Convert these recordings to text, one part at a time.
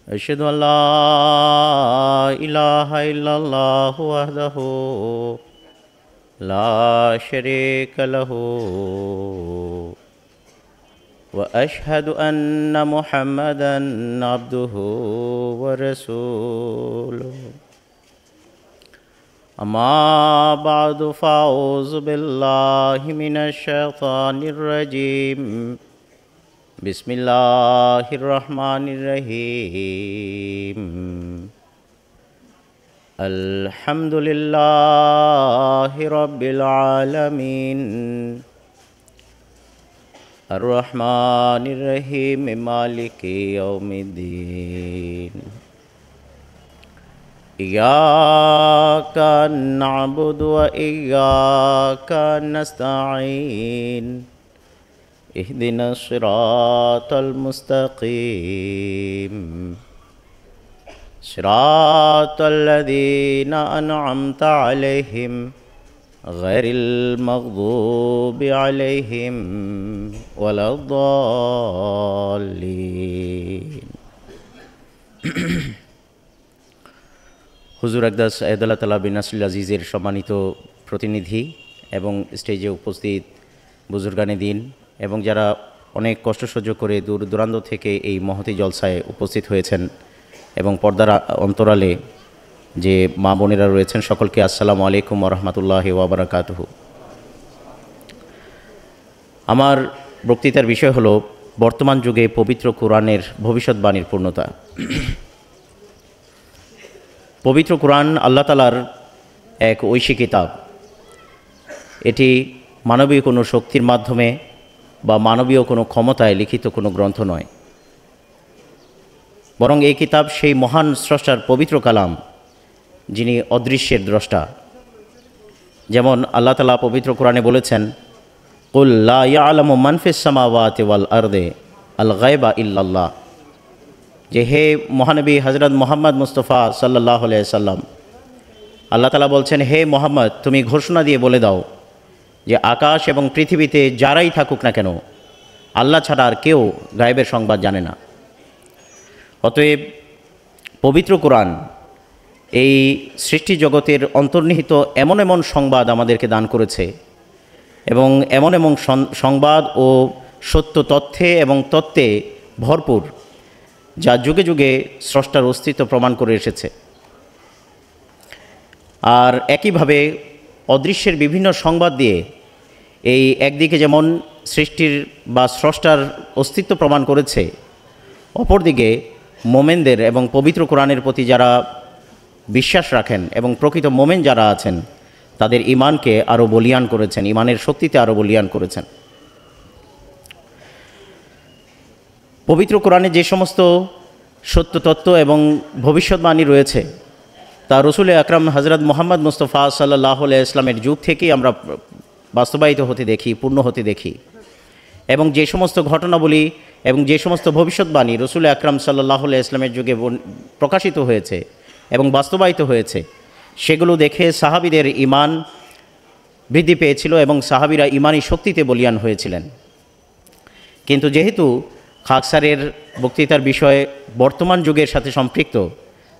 أشهد أن لا إله إلا الله وحده لا شريك له وأشهد أن محمدا عبده ورسوله أما بعد فأعوذ بالله من الشيطان الرجيم بسم الله الرحمن الرحيم الحمد لله رب العالمين الرحمن الرحيم مالك يوم الدين إياك نعبد وإياك نستعين اهدنا الصراط المستقيم صراط الذين أنعمت عليهم غير المغضوب عليهم ولا الضالين হুজুর আকদাস আয়াতুল্লাহ তাআলা বিন নাসরুল আজিজের সম্মানিত প্রতিনিধি এবং স্টেজে উপস্থিত বুজুর্গানে দিন এবং যারা অনেক কষ্ট সহ্য করে দূর দূরান্ত থেকে এই মহতী জলসায় উপস্থিত হয়েছেন এবং পর্দার অন্তরালে যে মা বোনেরা রয়েছেন সকলকে আসসালামু আলাইকুম ওয়া রাহমাতুল্লাহি ওয়া বারাকাতুহু। আমার বক্তৃতার বিষয় হলো বর্তমান যুগে পবিত্র কোরআনের ভবিষ্যৎবাণীর পূর্ণতা। পবিত্র কোরআন আল্লাহ তাআলার এক ঐশী কিতাব। এটি মানবীয় কোনো শক্তির মাধ্যমে বা মানবীয় কোনো ক্ষমতায় লিখিত কোনো গ্রন্থ নয়, বরং এই কিতাব সেই মহান স্রষ্টার পবিত্র কালাম যিনি অদৃশ্যের দ্রষ্টা। যেমন আল্লাহ তাআলা পবিত্র কোরআনে বলেছেন, কুল লা ইয়ালামু মান ফিস সামাওয়াতি ওয়াল আরদি আল গায়বা ইল্লাল্লাহ, যে হে মহানবী হযরত মুহাম্মদ মুস্তাফা সাল্লাল্লাহু আলাইহি সাল্লাম, আল্লাহ তাআলা বলছেন, হে মুহাম্মদ তুমি ঘোষণা দিয়ে বলে দাও যে আকাশ এবং পৃথিবীতে যারাই থাকুক না কেন আল্লাহ ছাড়া আর কেউ গায়েবের সংবাদ জানে না। অতএব পবিত্র কোরআন এই সৃষ্টি জগতের অন্তর্নিহিত এমন এমন সংবাদ আমাদেরকে দান করেছে এবং এমন এমন সংবাদ ও সত্য তথ্যে এবং তত্ত্বে ভরপুর, যা যুগে যুগে স্রষ্টার অস্তিত্ব প্রমাণ করে এসেছে। আর একইভাবে অদৃশ্যের বিভিন্ন সংবাদ দিয়ে এই একদিকে যেমন সৃষ্টির বা স্রষ্টার অস্তিত্ব প্রমাণ করেছে, অপরদিকে মোমেনদের এবং পবিত্র কোরআনের প্রতি যারা বিশ্বাস রাখেন এবং প্রকৃত মোমেন যারা আছেন তাদের ঈমানকে আরও বলীয়ান করেছেন, ঈমানের শক্তিতে আরও বলীয়ান করেছেন। পবিত্র কোরআনে যে সমস্ত সত্য তত্ত্ব এবং ভবিষ্যৎবাণী রয়েছে তা রসুল আকরাম হযরত মুহাম্মদ মুস্তাফা সাল্লাল্লাহু আলাইহি ইসলামের যুগ থেকেই আমরা বাস্তবায়িত হতে দেখি, পূর্ণ হতে দেখি। এবং যে সমস্ত ঘটনাবলী এবং যে সমস্ত ভবিষ্যৎবাণী রসুল আকরাম সাল্লাল্লাহু আলাইহি ইসলামের যুগে প্রকাশিত হয়েছে এবং বাস্তবায়িত হয়েছে, সেগুলো দেখে সাহাবীদের ঈমান বৃদ্ধি পেয়েছিল এবং সাহাবীরা ঈমানি শক্তিতে বলীয়ান হয়েছিলেন। কিন্তু যেহেতু খাকসারের বক্তৃতার বিষয়ে বর্তমান যুগের সাথে সম্পৃক্ত,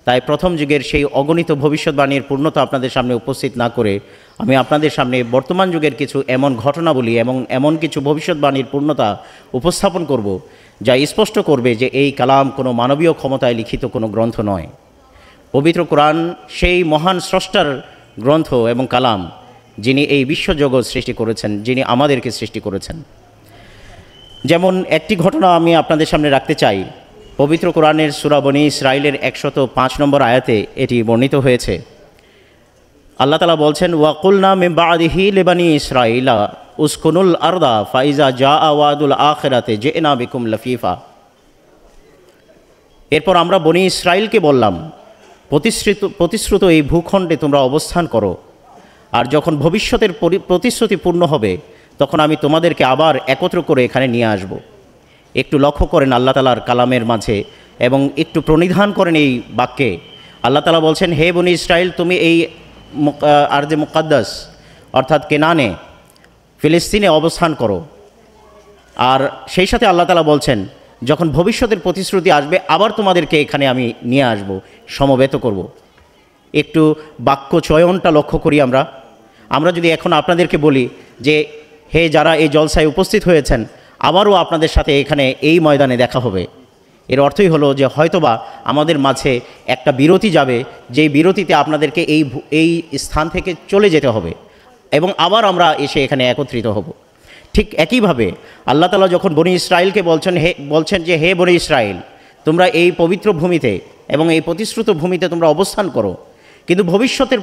তাই প্রথম যুগের সেই অগণিত ভবিষ্যৎবাণীর পূর্ণতা আপনাদের সামনে উপস্থিত না করে আমি আপনাদের সামনে বর্তমান যুগের কিছু এমন ঘটনাবলী এবং এমন কিছু ভবিষ্যৎবাণীর পূর্ণতা উপস্থাপন করব, যা স্পষ্ট করবে যে এই কালাম কোনো মানবীয় ক্ষমতায় লিখিত কোনো গ্রন্থ নয়। পবিত্র কোরআন সেই মহান স্রষ্টার গ্রন্থ এবং কালাম যিনি এই বিশ্বজগৎ সৃষ্টি করেছেন, যিনি আমাদেরকে সৃষ্টি করেছেন। যেমন একটি ঘটনা আমি আপনাদের সামনে রাখতে চাই। পবিত্র কোরআনের সূরা বনী ইসরাঈলের 105 নম্বর আয়াতে এটি বর্ণিত হয়েছে। আল্লাহ তাআলা বলছেন, ওয়াকুলনা মিন বাদিহি লিবানি ইসরাঈলা উসকুনুল আরদা ফাইজা জাআ ওয়াদুল আখিরাতে জিনা বিকুম লাফিফা। এরপর আমরা বনী ইসরাঈলকে বললাম, প্রতিশ্রুত এই ভূখণ্ডে তোমরা অবস্থান করো, আর যখন ভবিষ্যতের প্রতিশ্রুতি পূর্ণ হবে তখন আমি তোমাদেরকে আবার একত্র করে এখানে নিয়ে আসব। একটু লক্ষ্য করেন আল্লাহ তাআলার কালামের মাঝে এবং একটু প্রণিধান করেন এই বাক্যে। আল্লাহ তাআলা বলছেন, হে বনী ইসরাঈল তুমি এই আরজে মুকাদ্দাস অর্থাৎ কেনানে ফিলিস্তিনে অবস্থান করো। আর সেই সাথে আল্লাহ তাআলা বলছেন যখন ভবিষ্যতের প্রতিশ্রুতি আসবে আবার তোমাদেরকে এখানে আমি নিয়ে আসব, সমবেত করব। একটু বাক্য চয়নটা লক্ষ্য করি আমরা যদি এখন আপনাদেরকে বলি যে হে যারা এই জলসায় উপস্থিত হয়েছেন, আবারও আপনাদের সাথে এখানে এই ময়দানে দেখা হবে, এর অর্থই হলো যে হয়তোবা আমাদের মাঝে একটা বিরতি যাবে, যেই বিরতিতে আপনাদেরকে এই স্থান থেকে চলে যেতে হবে এবং আবার আমরা এসে এখানে একত্রিত হব। ঠিক একইভাবে আল্লাহ তাআলা যখন বনি ইসরায়েলকে বলছেন যে হে বনি ইসরায়েল, তোমরা এই পবিত্র ভূমিতে এবং এই প্রতিশ্রুত ভূমিতে তোমরা অবস্থান করো, কিন্তু ভবিষ্যতের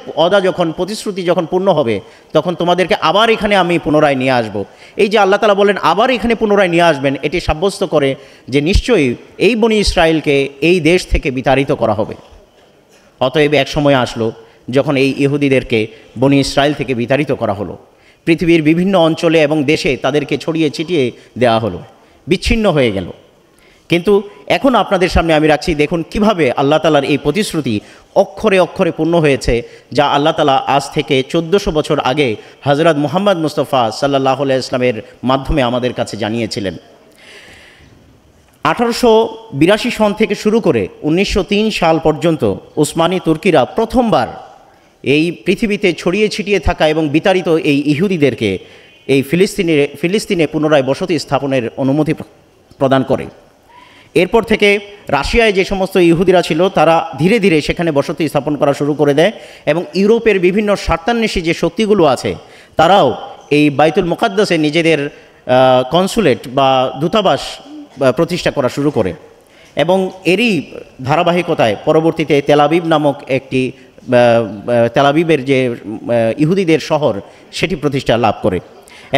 প্রতিশ্রুতি যখন পূর্ণ হবে তখন তোমাদেরকে আবার এখানে আমি পুনরায় নিয়ে আসব। এই যে আল্লাহ তাআলা বলেন আবার এখানে পুনরায় নিয়ে আসবেন, এটি সাব্যস্ত করে যে নিশ্চয়ই এই বনি ইসরায়েলকে এই দেশ থেকে বিতাড়িত করা হবে। অতএব এক সময় আসলো যখন এই ইহুদিদেরকে বনি ইসরায়েল থেকে বিতাড়িত করা হলো, পৃথিবীর বিভিন্ন অঞ্চলে এবং দেশে তাদেরকে ছড়িয়ে ছিটিয়ে দেওয়া হলো, বিচ্ছিন্ন হয়ে গেল। কিন্তু এখন আপনাদের সামনে আমি রাখছি, দেখুন কিভাবে আল্লাহ তাআলার এই প্রতিশ্রুতি অক্ষরে অক্ষরে পূর্ণ হয়েছে, যা আল্লাহ তাআলা আজ থেকে 1400 বছর আগে হযরত মুহাম্মদ মুস্তাফা সাল্লাল্লাহু আলাইহি ওয়াসাল্লামের মাধ্যমে আমাদের কাছে জানিয়েছিলেন। 1882 সন থেকে শুরু করে 1903 সাল পর্যন্ত উসমানী তুর্কিরা প্রথমবার এই পৃথিবীতে ছড়িয়ে ছিটিয়ে থাকা এবং বিতাড়িত এই ইহুদিদেরকে এই ফিলিস্তিনে পুনরায় বসতি স্থাপনের অনুমতি প্রদান করে। এরপর থেকে রাশিয়ায় যে সমস্ত ইহুদিরা ছিল তারা ধীরে ধীরে সেখানে বসতি স্থাপন করা শুরু করে দেয় এবং ইউরোপের বিভিন্ন স্বার্থান্বেষী যে শক্তিগুলো আছে তারাও এই বাইতুল মুকাদ্দাসে নিজেদের কনসুলেট বা দূতাবাস প্রতিষ্ঠা করা শুরু করে এবং এরই ধারাবাহিকতায় পরবর্তীতে তেল আবিব নামক একটি তেল আবিবের যে ইহুদিদের শহর সেটি প্রতিষ্ঠা লাভ করে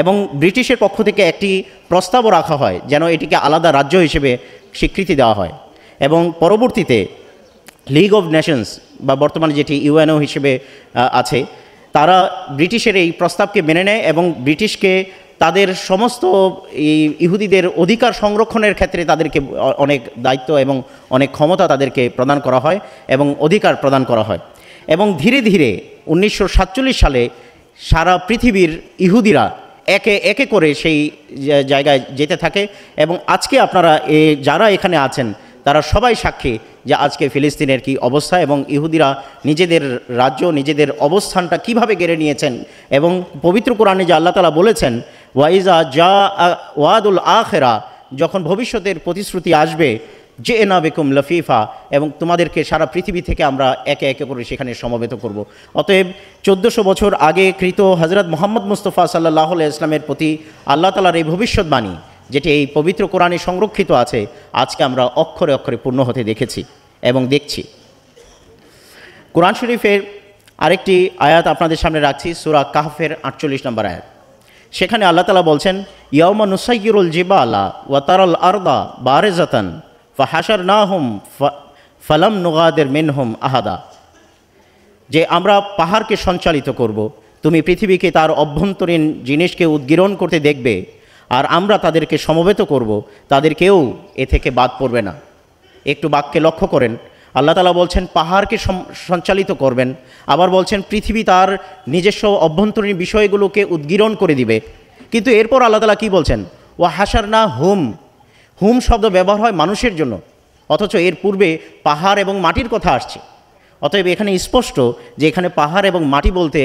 এবং ব্রিটিশের পক্ষ থেকে একটি প্রস্তাবও রাখা হয় যেন এটিকে আলাদা রাজ্য হিসেবে স্বীকৃতি দেওয়া হয় এবং পরবর্তীতে লিগ অফ নেশনস বা বর্তমানে যেটি ইউএনও হিসেবে আছে, তারা ব্রিটিশের এই প্রস্তাবকে মেনে নেয় এবং ব্রিটিশকে তাদের সমস্ত এই ইহুদিদের অধিকার সংরক্ষণের ক্ষেত্রে তাদেরকে অনেক দায়িত্ব এবং অনেক ক্ষমতা তাদেরকে প্রদান করা হয় এবং অধিকার প্রদান করা হয় এবং ধীরে ধীরে 1947 সালে সারা পৃথিবীর ইহুদিরা একে একে করে সেই জায়গায় যেতে থাকে এবং আজকে আপনারা যারা এখানে আছেন তারা সবাই সাক্ষী যে আজকে ফিলিস্তিনের কি অবস্থা এবং ইহুদিরা নিজেদের রাজ্য নিজেদের অবস্থানটা কিভাবে গেড়ে নিয়েছেন এবং পবিত্র কোরআনে যে আল্লাহ তাআলা বলেছেন ওয়াইজা যা ওয়াদুল আখিরা, যখন ভবিষ্যতের প্রতিশ্রুতি আসবে যে এনা বেকুম লফিফা এবং তোমাদেরকে সারা পৃথিবী থেকে আমরা একে একে করে সেখানে সমবেত করব। অতএব 1400 বছর আগে কৃত হযরত মুহাম্মদ মুস্তাফা সাল্লাল্লাহু আলাইহি ওয়াসাল্লামের প্রতি আল্লাহ তাআলার এই ভবিষ্যৎবাণী যেটি এই পবিত্র কোরআনে সংরক্ষিত আছে, আজকে আমরা অক্ষরে অক্ষরে পূর্ণ হতে দেখেছি এবং দেখছি। কোরআন শরীফের আরেকটি আয়াত আপনাদের সামনে রাখছি, সূরা কাহফের 48 নম্বর আয়াত। সেখানে আল্লাহ তাআলা বলছেন ইয়াউমা নুসাইয়িরুল জিবালা ওয়া তারাল আরদা বারিজাতান ফাহাশারনাহুম ফালাম নুগাদির মিনহুম আহাদা, যে আমরা পাহাড়কে সঞ্চালিত করব, তুমি পৃথিবীকে তার অভ্যন্তরীণ জিনিসকে উদ্গীরণ করতে দেখবে আর আমরা তাদেরকে সমবেত করব, তাদের কেউ এ থেকে বাদ পড়বে না। একটু বাক্যে লক্ষ্য করেন, আল্লাহ তাআলা বলছেন পাহাড়কে সঞ্চালিত করবেন, আবার বলছেন পৃথিবী তার নিজস্ব অভ্যন্তরীণ বিষয়গুলোকে উদ্গীরণ করে দিবে। কিন্তু এরপর আল্লাহ তাআলা কী বলছেন, ওয়া হাসারনা হুম শব্দ ব্যবহার হয় মানুষের জন্য, অথচ এর পূর্বে পাহাড় এবং মাটির কথা আসছে। অতএব এখানে স্পষ্ট যে এখানে পাহাড় এবং মাটি বলতে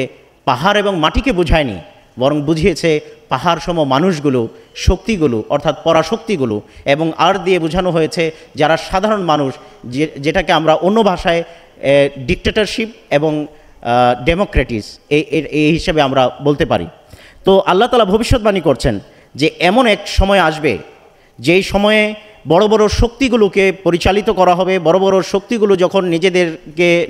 পাহাড় এবং মাটিকে বোঝায়নি, বরং বুঝিয়েছে পাহাড় সম মানুষগুলো, শক্তিগুলো অর্থাৎ পরাশক্তিগুলো, এবং আর দিয়ে বোঝানো হয়েছে যারা সাধারণ মানুষ, যেটাকে আমরা অন্য ভাষায় ডিক্টেটরশিপ এবং ডেমোক্রেটিস এই হিসেবে আমরা বলতে পারি। তো আল্লাহ তাআলা ভবিষ্যৎবাণী করছেন যে এমন এক সময় আসবে যেই সময়ে বড় বড় শক্তিগুলোকে পরিচালিত করা হবে, বড় বড় শক্তিগুলো যখন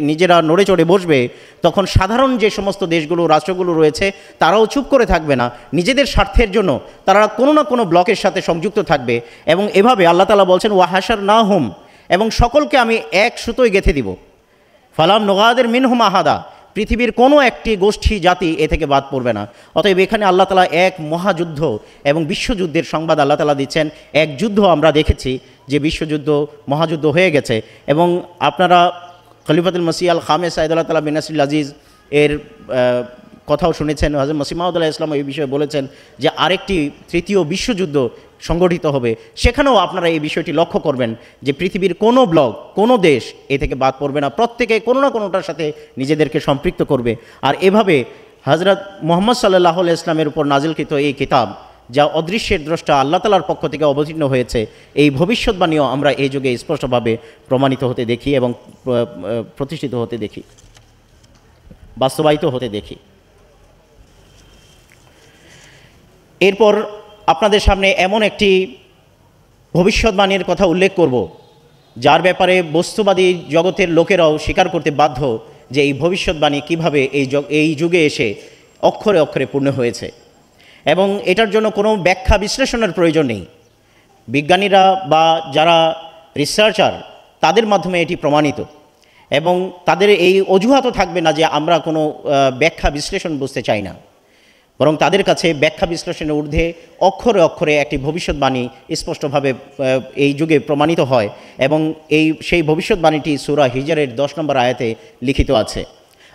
নিজেরা নড়ে চড়ে বসবে, তখন সাধারণ যে সমস্ত দেশগুলো রাষ্ট্রগুলো রয়েছে তারাও চুপ করে থাকবে না, নিজেদের স্বার্থের জন্য তারা কোনো না কোনো ব্লকের সাথে সংযুক্ত থাকবে। এবং এভাবে আল্লাহ তাআলা বলছেন ওয়া হাসারনাহুম, এবং সকলকে আমি এক সুতোয় গেঁথে দিব, ফালাম নুগাদির মিনহুম আহাদা, পৃথিবীর কোনো একটি গোষ্ঠী জাতি এ থেকে বাদ পড়বে না। অতএব এখানে আল্লাহ তাআলা এক মহাযুদ্ধ এবং বিশ্বযুদ্ধের সংবাদ আল্লাহ তাআলা দিচ্ছেন। এক যুদ্ধ আমরা দেখেছি যে বিশ্বযুদ্ধ মহাযুদ্ধ হয়ে গেছে এবং আপনারা খলিফাতুল মসিহ আল খামেস সাইদুল্লাহ তাআলা বিন নাসিরুল আজিজ এর কথাও শুনেছেন, হযরত মসিহ মাউদ আলাইহিস সালাম এই বিষয়ে বলেছেন যে আরেকটি তৃতীয় বিশ্বযুদ্ধ সংগঠিত হবে। সেখানেও আপনারা এই বিষয়টি লক্ষ্য করবেন যে পৃথিবীর কোনো ব্লক, কোনো দেশ এ থেকে বাদ পড়বে না, প্রত্যেকে কোনো না কোনোটার সাথে নিজেদেরকে সম্পৃক্ত করবে। আর এভাবে হযরত মুহাম্মদ সাল্লাল্লাহু আলাইহি ওয়াসাল্লামের উপর নাজিলকৃত এই কিতাব, যা অদৃশ্যের দ্রষ্টা আল্লাহ তাআলার পক্ষ থেকে অবতীর্ণ হয়েছে, এই ভবিষ্যৎবাণীও আমরা এই যুগে স্পষ্টভাবে প্রমাণিত হতে দেখি এবং প্রতিষ্ঠিত হতে দেখি, বাস্তবায়িত হতে দেখি। এরপর আপনাদের সামনে এমন একটি ভবিষ্যৎবাণীর কথা উল্লেখ করব, যার ব্যাপারে বস্তুবাদী জগতের লোকেরাও স্বীকার করতে বাধ্য যে এই ভবিষ্যৎবাণী কীভাবে এই যুগে এসে অক্ষরে অক্ষরে পূর্ণ হয়েছে, এবং এটার জন্য কোনো ব্যাখ্যা বিশ্লেষণের প্রয়োজন নেই। বিজ্ঞানীরা বা যারা রিসার্চার, তাদের মাধ্যমে এটি প্রমাণিত, এবং তাদের এই অজুহাতও থাকবে না যে আমরা কোনো ব্যাখ্যা বিশ্লেষণ বুঝতে চাই না, বরং তাদের কাছে ব্যাখ্যা বিশ্লেষণের ঊর্ধ্বে অক্ষরে অক্ষরে একটি ভবিষ্যৎবাণী স্পষ্টভাবে এই যুগে প্রমাণিত হয়, এবং সেই ভবিষ্যৎবাণীটি সূরা হিজরের 10 নম্বর আয়াতে লিখিত আছে।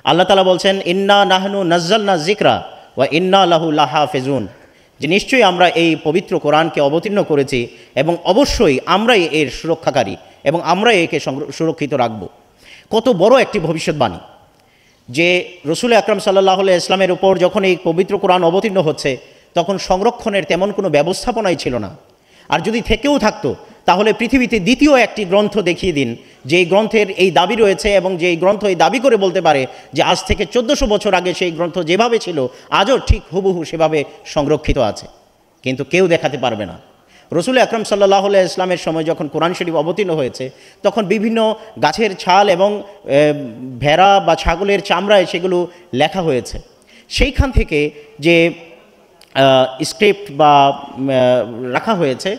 আল্লাহ তাআলা বলছেন, ইন্না নাহনু নাজ্জালনা যিকরা ওয়া ইন্না লাহু লাহাফিজুন, যে নিশ্চয়ই আমরা এই পবিত্র কোরআনকে অবতীর্ণ করেছি এবং অবশ্যই আমরাই এর সুরক্ষাকারী এবং আমরাই একে সুরক্ষিত রাখব। কত বড় একটি ভবিষ্যৎবাণী যে রসুল আকরাম সাল্লাল্লাহু আলাইহি ইসলামের উপর যখন এই পবিত্র কোরআন অবতীর্ণ হচ্ছে, তখন সংরক্ষণের তেমন কোনো ব্যবস্থাপনাই ছিল না। আর যদি থেকেও থাকতো, তাহলে পৃথিবীতে দ্বিতীয় একটি গ্রন্থ দেখিয়ে দিন যেই গ্রন্থের এই দাবি রয়েছে, এবং যেই গ্রন্থ এই দাবি করে বলতে পারে যে আজ থেকে 1400 বছর আগে সেই গ্রন্থ যেভাবে ছিল আজও ঠিক হুবহু সেভাবে সংরক্ষিত আছে, কিন্তু কেউ দেখাতে পারবে না। রসুল আকরাম সাল্লাল্লাহু আলাইহি ইসলামের সময় যখন কোরআন শরীফ অবতীর্ণ হয়েছে, তখন বিভিন্ন গাছের ছাল এবং ভেড়া বা ছাগলের চামড়ায় সেগুলো লেখা হয়েছে। সেইখান থেকে যে স্ক্রিপ্ট বা রাখা হয়েছে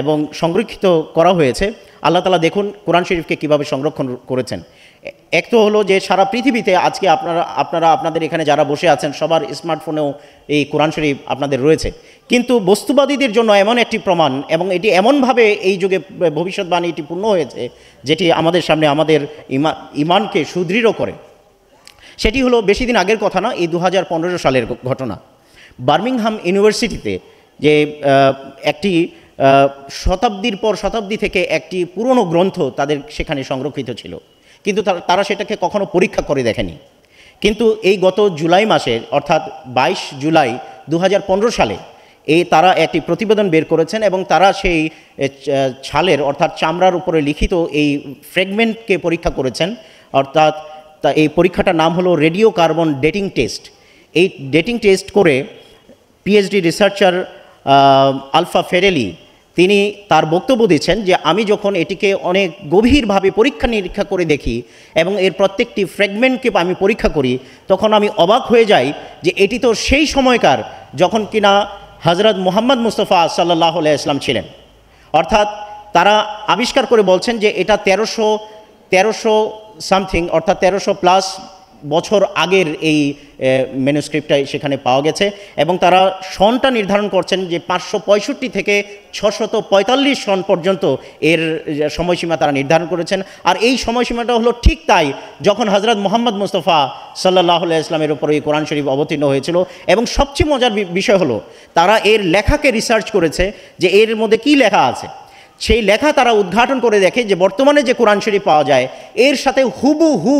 এবং সংরক্ষিত করা হয়েছে, আল্লাহ তাআলা দেখুন কোরআন শরীফকে কীভাবে সংরক্ষণ করেছেন। এক তো হলো যে সারা পৃথিবীতে আজকে আপনাদের এখানে যারা বসে আছেন সবার স্মার্টফোনেও এই কোরআন শরীফ আপনাদের রয়েছে, কিন্তু বস্তুবাদীদের জন্য এমন একটি প্রমাণ, এবং এটি এমনভাবে এই যুগে ভবিষ্যৎবাণী এটি পূর্ণ হয়েছে যেটি আমাদের সামনে আমাদের ইমানকে সুদৃঢ় করে। সেটি হলো বেশি দিন আগের কথা না, এই 2015 সালের ঘটনা। বার্মিংহাম ইউনিভার্সিটিতে যে একটি শতাব্দীর পর শতাব্দী থেকে একটি পুরনো গ্রন্থ তাদের সেখানে সংরক্ষিত ছিল, কিন্তু তারা সেটাকে কখনো পরীক্ষা করে দেখেনি। কিন্তু এই গত জুলাই মাসের, অর্থাৎ 22 জুলাই 2015 সালে তারা একটি প্রতিবেদন বের করেছেন, এবং তারা সেই ছালের অর্থাৎ চামড়ার উপরে লিখিত এই ফ্র্যাগমেন্টকে পরীক্ষা করেছেন। অর্থাৎ এই পরীক্ষাটার নাম হলো রেডিও কার্বন ডেটিং টেস্ট। এই ডেটিং টেস্ট করে পিএইচডি রিসার্চার আলফা ফেরেলি তিনি তার বক্তব্য দিচ্ছেন যে আমি যখন এটিকে অনেক গভীরভাবে পরীক্ষা নিরীক্ষা করে দেখি এবং এর প্রত্যেকটি ফ্র্যাগমেন্টকে আমি পরীক্ষা করি, তখন আমি অবাক হয়ে যাই যে এটি তো সেই সময়কার যখন কিনা হযরত মুহাম্মদ মুস্তাফা সাল্লাল্লাহু আলাইহি ইসলাম ছিলেন। অর্থাৎ তারা আবিষ্কার করে বলছেন যে এটা 1300 সামথিং, অর্থাৎ 1300+ বছর আগের এই ম্যানুস্ক্রিপ্টটা সেখানে পাওয়া গেছে, এবং তারা সনটা নির্ধারণ করছেন যে 565 থেকে 645 সন পর্যন্ত এর সময়সীমা তারা নির্ধারণ করেছেন। আর এই সময়সীমাটা হলো ঠিক তাই যখন হযরত মুহাম্মদ মুস্তাফা সাল্লাল্লাহু আলাইহি ইসলামের উপর এই কোরআন শরীফ অবতীর্ণ হয়েছিল। এবং সবচেয়ে মজার বিষয় হলো তারা এর লেখাকে রিসার্চ করেছে যে এর মধ্যে কী লেখা আছে। সেই লেখা তারা উদ্ঘাটন করে দেখে যে বর্তমানে যে কোরআন শরীফ পাওয়া যায় এর সাথে হুবহু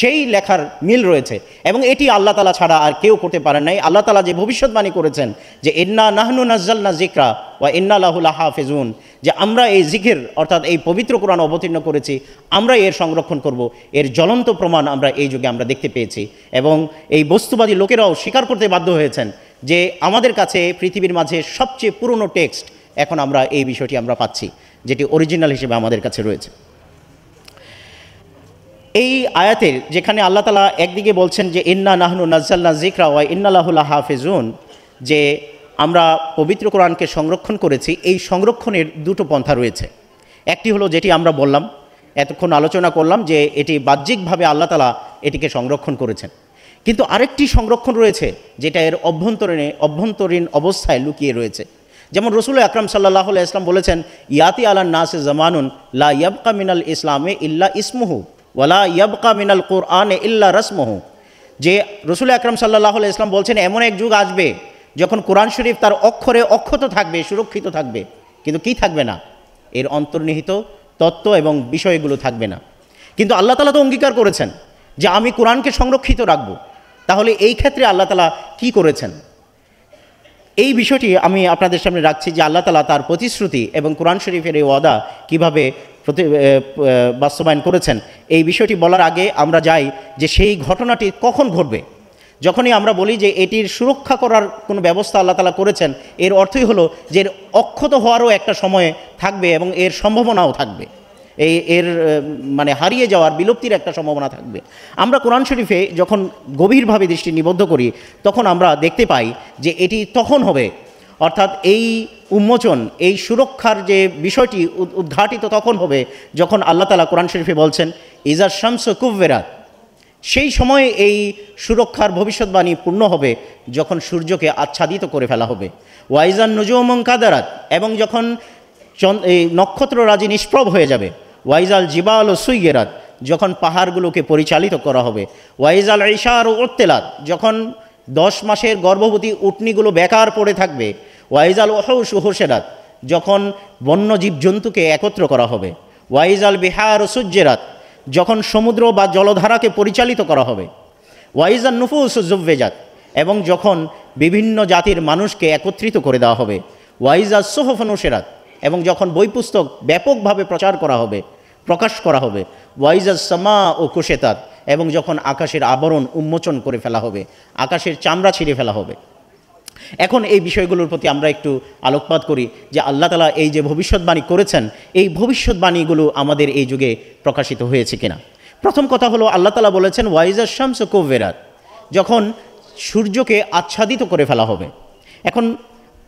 সেই লেখার মিল রয়েছে, এবং এটি আল্লাহ তাআলা ছাড়া আর কেউ করতে পারেন নাই। আল্লাহ তাআলা যে ভবিষ্যৎবাণী করেছেন যে ইন্না নাহনু নাজ্জালনা যিকরা ওয়া ইন্না লাহু লাহাফিজুন, যে আমরা এই জিকির অর্থাৎ এই পবিত্র কোরআন অবতীর্ণ করেছি, আমরা এর সংরক্ষণ করব, এর জ্বলন্ত প্রমাণ আমরা এই যুগে আমরা দেখতে পেয়েছি। এবং এই বস্তুবাদী লোকেরাও স্বীকার করতে বাধ্য হয়েছেন যে আমাদের কাছে পৃথিবীর মাঝে সবচেয়ে পুরনো টেক্সট এখন আমরা এই বিষয়টি আমরা পাচ্ছি, যেটি অরিজিনাল হিসেবে আমাদের কাছে রয়েছে। এই আয়াতের যেখানে আল্লাহ তাআলা একদিকে বলছেন যে ইন্না নাহনু নাজ্জালনা যিকরা ওয়া ইন্না লাহু লাহাফিজুন, যে আমরা পবিত্র কোরআনকে সংরক্ষণ করেছি, এই সংরক্ষণের দুটো পন্থা রয়েছে। একটি হলো যেটি আমরা বললাম, এতক্ষণ আলোচনা করলাম যে এটি বাহ্যিকভাবে আল্লাহ তাআলা এটিকে সংরক্ষণ করেছেন, কিন্তু আরেকটি সংরক্ষণ রয়েছে যেটা এর অভ্যন্তরীণ অবস্থায় লুকিয়ে রয়েছে। যেমন রসুল আকরাম সাল্লাল্লাহু আলাইহি ইসলাম বলেছেন, ইয়াতি আলান নাসে জামানুন লা ইয়াবকা মিনাল ইসলামে ইল্লা ইসমুহু ওয়ালা ইয়াবকা মিনাল কুরআনে ইল্লা রাসমুহু, যে রসুল আকরাম সাল্লাল্লাহু আলাইহি ইসলাম বলছেন এমন এক যুগ আসবে যখন কোরআন শরীফ তার অক্ষরে অক্ষত থাকবে, সুরক্ষিত থাকবে, কিন্তু কি থাকবে না? এর অন্তর্নিহিত তত্ত্ব এবং বিষয়গুলো থাকবে না। কিন্তু আল্লাহ তাআলা তো অঙ্গীকার করেছেন যে আমি কোরআনকে সংরক্ষিত রাখব। তাহলে এই ক্ষেত্রে আল্লাহ তাআলা কি করেছেন? এই বিষয়টি আমি আপনাদের সামনে রাখছি যে আল্লাহ তাআলা তার প্রতিশ্রুতি এবং কোরআন শরীফের এই ওয়াদা কীভাবে বাস্তবায়ন করেছেন, এই বিষয়টি বলার আগে আমরা যাই যে সেই ঘটনাটি কখন ঘটবে। যখনই আমরা বলি যে এটির সুরক্ষা করার কোনো ব্যবস্থা আল্লাহ তাআলা করেছেন, এর অর্থই হলো যে এর অক্ষত হওয়ারও একটা সময় থাকবে এবং এর সম্ভাবনাও থাকবে, এর মানে হারিয়ে যাওয়ার, বিলুপ্তির একটা সম্ভাবনা থাকবে। আমরা কোরআন শরীফে যখন গভীরভাবে দৃষ্টি নিবদ্ধ করি তখন আমরা দেখতে পাই যে এটি তখন হবে, অর্থাৎ এই উন্মোচন, এই সুরক্ষার যে বিষয়টি উদ্ঘাটিত তখন হবে যখন আল্লাহ তাআলা কোরআন শরীফে বলছেন ইজা শামসু কুব্বিরাত। সেই সময়ে এই সুরক্ষার ভবিষ্যৎবাণী পূর্ণ হবে যখন সূর্যকে আচ্ছাদিত করে ফেলা হবে। ওয়াইজান নুজুমুন কাদারাত, এবং যখন এই নক্ষত্ররাজি নিষ্প্রভ হয়ে যাবে। ওয়াইজাল জিবাল ও সুইগেরাত, যখন পাহাড়গুলোকে পরিচালিত করা হবে। ওয়াইজাল ঈশার ও উত্তেলাত, যখন 10 মাসের গর্ভবতী উটনিগুলো বেকার পড়ে থাকবে। ওয়াইজাল ওহৌস হুসেরাত, যখন বন্য জীবজন্তুকে একত্র করা হবে। ওয়াইজাল বিহার ও সূর্যেরাত, যখন সমুদ্র বা জলধারাকে পরিচালিত করা হবে। ওয়াইজান নুফুস ও জুব্বেজাত, এবং যখন বিভিন্ন জাতির মানুষকে একত্রিত করে দেওয়া হবে। ওয়াইজাল সোহফ নুসেরাত, এবং যখন বই পুস্তক ব্যাপকভাবে প্রচার করা হবে, প্রকাশ করা হবে। ওয়াইজাজ সামা ও কুশেতাত, এবং যখন আকাশের আবরণ উন্মোচন করে ফেলা হবে, আকাশের চামড়া ছিঁড়ে ফেলা হবে। এখন এই বিষয়গুলোর প্রতি আমরা একটু আলোকপাত করি যে আল্লাহ তাআলা এই যে ভবিষ্যৎবাণী করেছেন, এই ভবিষ্যৎবাণীগুলো আমাদের এই যুগে প্রকাশিত হয়েছে কিনা। প্রথম কথা হলো আল্লাহ তাআলা বলেছেন ওয়াইজাজ শামসু কুব্বিরাত, যখন সূর্যকে আচ্ছাদিত করে ফেলা হবে। এখন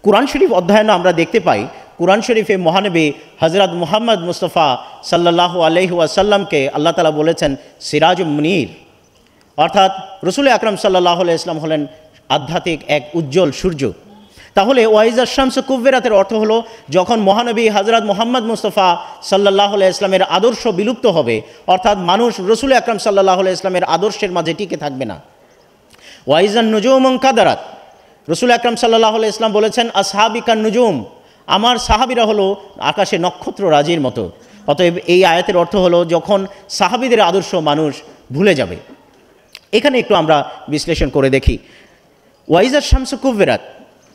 কোরআন শরীফ অধ্যয়নে আমরা দেখতে পাই কোরআন শরীফে মহানবী হযরত মুহাম্মদ মুস্তাফা সাল্লাল্লাহু আলাইহি ওয়াসাল্লামকে আল্লাহ তাআলা বলেছেন সিরাজুম মুনীর, অর্থাৎ রসুল আকরাম সাল্লাল্লাহু আলাইহি ওয়াসাল্লাম হলেন আধ্যাত্মিক এক উজ্জ্বল সূর্য। তাহলে ওয়াইজাজ শামসু কুব্বিরাতের অর্থ হলো যখন মহানবী হযরত মুহাম্মদ মুস্তাফা সাল্লাল্লাহু আলাইহি ওয়াসাল্লামের আদর্শ বিলুপ্ত হবে, অর্থাৎ মানুষ রসুল আকরাম সাল্লাল্লাহু আলাইহি ওয়াসাল্লামের আদর্শের মাঝে টিকে থাকবে না। ওয়াইজান নুজুমুন কাদারাত, রসুল আকরাম সাল্লাল্লাহু আলাইহি ওয়াসাল্লাম বলেছেন আসহাবি কান নুজুম, আমার সাহাবীরা হলো আকাশে নক্ষত্র রাজির মতো। অতএব এই আয়াতের অর্থ হলো যখন সাহাবীদের আদর্শ মানুষ ভুলে যাবে। এখানে একটু আমরা বিশ্লেষণ করে দেখি। ওয়াইজাজ শামসু কুব্বিরাত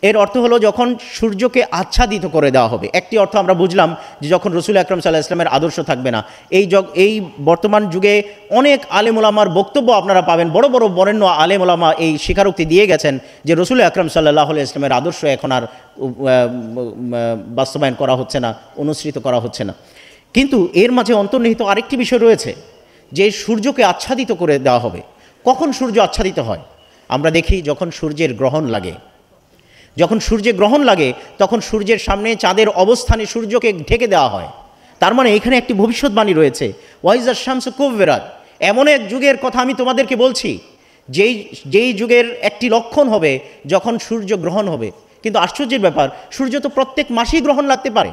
এর অর্থ হলো যখন সূর্যকে আচ্ছাদিত করে দেওয়া হবে। একটি অর্থ আমরা বুঝলাম যে যখন রসুল আকরাম সাল্লাল্লাহু আলাইহি ওয়াসাল্লামের আদর্শ থাকবে না। এই বর্তমান যুগে অনেক আলেম ওলামার বক্তব্য আপনারা পাবেন, বড় বড় বরেণ্য আলেম ওলামা এই স্বীকারোক্তি দিয়ে গেছেন যে রসুল আকরাম সাল্লাল্লাহু আলাইহি ওয়াসাল্লামের আদর্শ এখন আর বাস্তবায়ন করা হচ্ছে না, অনুসৃত করা হচ্ছে না। কিন্তু এর মাঝে অন্তর্নিহিত আরেকটি বিষয় রয়েছে যে সূর্যকে আচ্ছাদিত করে দেওয়া হবে। কখন সূর্য আচ্ছাদিত হয়? আমরা দেখি যখন সূর্যের গ্রহণ লাগে। যখন সূর্যের গ্রহণ লাগে তখন সূর্যের সামনে চাঁদের অবস্থানে সূর্যকে ঢেকে দেওয়া হয়। তার মানে এখানে একটি ভবিষ্যৎবাণী রয়েছে ওয়াইজাজ শামসু কুব্বিরাত, এমন এক যুগের কথা আমি তোমাদেরকে বলছি যেই যুগের একটি লক্ষণ হবে যখন সূর্য গ্রহণ হবে। কিন্তু আশ্চর্যের ব্যাপার, সূর্য তো প্রত্যেক মাসেই গ্রহণ লাগতে পারে।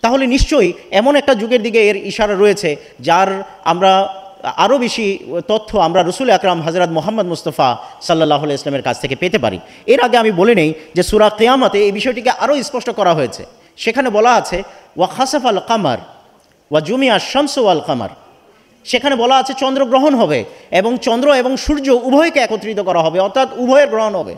তাহলে নিশ্চয়ই এমন একটা যুগের দিকে এর ইশারা রয়েছে যার আমরা আরও বেশি তথ্য আমরা রসুল আকরাম হযরত মুহাম্মদ মুস্তাফা সাল্লাল্লাহু আলাইহি ওয়াসাল্লামের কাছ থেকে পেতে পারি। এর আগে আমি বলে নেই যে সূরা কিয়ামতে এই বিষয়টিকে আরও স্পষ্ট করা হয়েছে। সেখানে বলা আছে ওয়া খাসাফাল কামার ওয়া জুমিয়া শামসু ওয়াল কামার, সেখানে বলা আছে চন্দ্রগ্রহণ হবে এবং চন্দ্র এবং সূর্য উভয়কে একত্রিত করা হবে, অর্থাৎ উভয়ের গ্রহণ হবে।